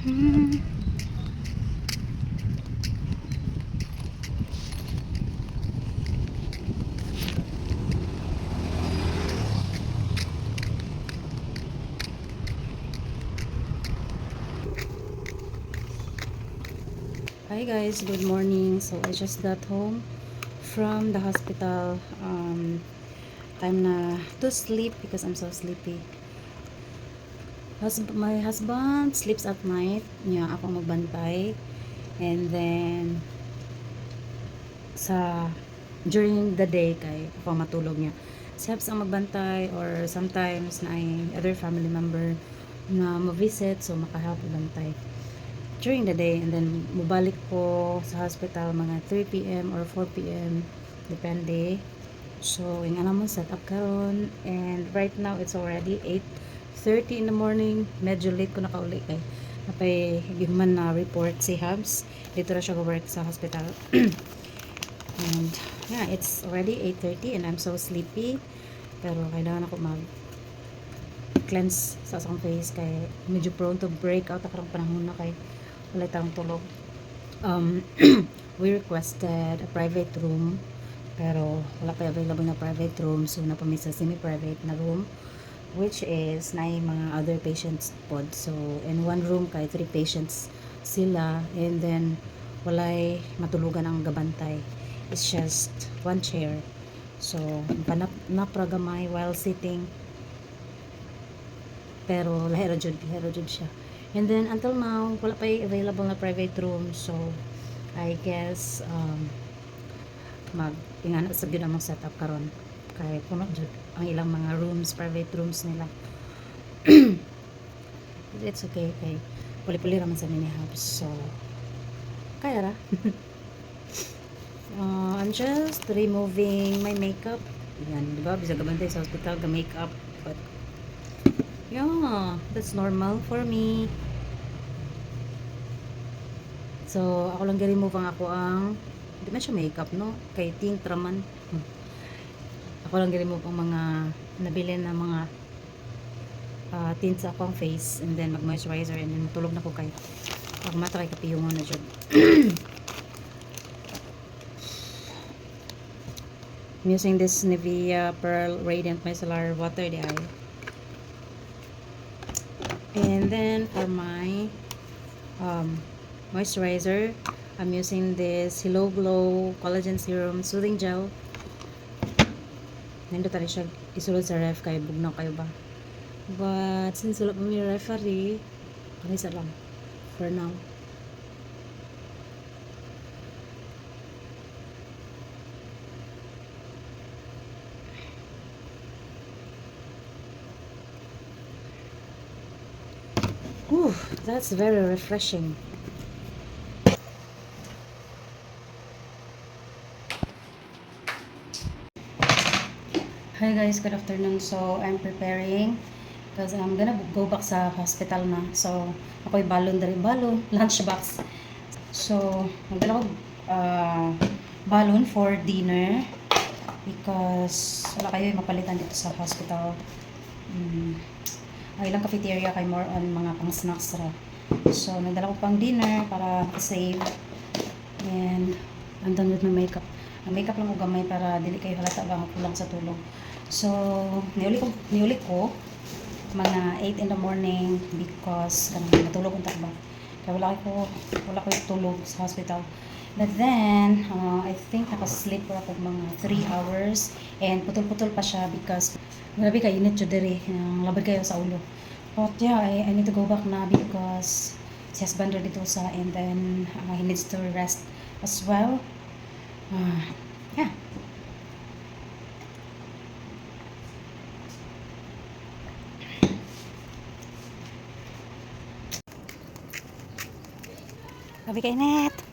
Hmm. Hi guys, good morning. So I just got home from the hospital. Time na to sleep because I'm so sleepy. My husband sleeps at night. Niya ako magbantay. And then during the day kay ako matulog niya. Si Habs ang magbantay or sometimes na ay other family member na ma-visit so makahap bantay during the day, and then mubalik ko sa hospital mga 3 p.m. or 4 p.m. depende. So yung naman set up karon, and right now it's already 8:30 in the morning. Medyo late ko nakauli kay napay human na report si Habs dito na siya go-work sa hospital. And yeah, it's already 8:30 and I'm so sleepy, pero kailangan ako mag cleanse sa akong face kay medyo prone to break out akarong panahon na kay wala tayong tulog. We requested a private room pero wala pa available na private room, so napamit sa semi-private na room which is na mga other patients pod. So in one room kay 3 patients sila, and then walay matulugan ang gabantay. It's just one chair, so napragamay while sitting, pero lahira jud siya. And then until now wala pa available na private room, so I guess ingana sa gyud ang setup karon kay puno jud ang ilang mga rooms, private rooms nila. It's okay kay puli-puli raman sa mini house, so kaya ra. I'm just removing my makeup. Yan, di ba? Bisa gabantay sa hospital ga makeup, but yeah, that's normal for me. So ako lang gi-remove ang ako ang di man siya makeup, no, kay tint raman. Ako lang gi-remove ang mga nabili na mga tint sa akong face, and then mag moisturizer, and then tulog na ko kay ako mata kay kapiyungon na jud. I'm using this Nivea Pearl Radiant Micellar Water di ay. And then for my moisturizer, I'm using this Hello Glow Collagen Serum Soothing Gel. Nandito tayo siya isulod sa ref kay bugnaw kayo ba. But since wala pa may referee, kanisa lang for now. Whew, that's very refreshing. Hi guys, good afternoon. So I'm preparing because I'm gonna go back sa hospital na. So ako'y balon lunch box. So magdala ko balon for dinner because wala kayo mapalitan dito sa hospital. Ang ilang cafeteria kay more on mga pang snacks ra. So nagdala ko pang dinner para save, and I'm done with my makeup. Ang makeup lang ko gamay para dili kayo halata ba kulang sa tulog. So niuli ko mga 8 in the morning because kanang matulog unta ba. Kaya wala ko tulog sa hospital. But then I think nakasleep ko ako mga 3 hours, and putol-putol pa siya because grabe ka init jud diri, labad kayo sa ulo. But yeah, I need to go back na because si husband dito sa, and then he needs to rest as well. Yeah. Grabe ka init.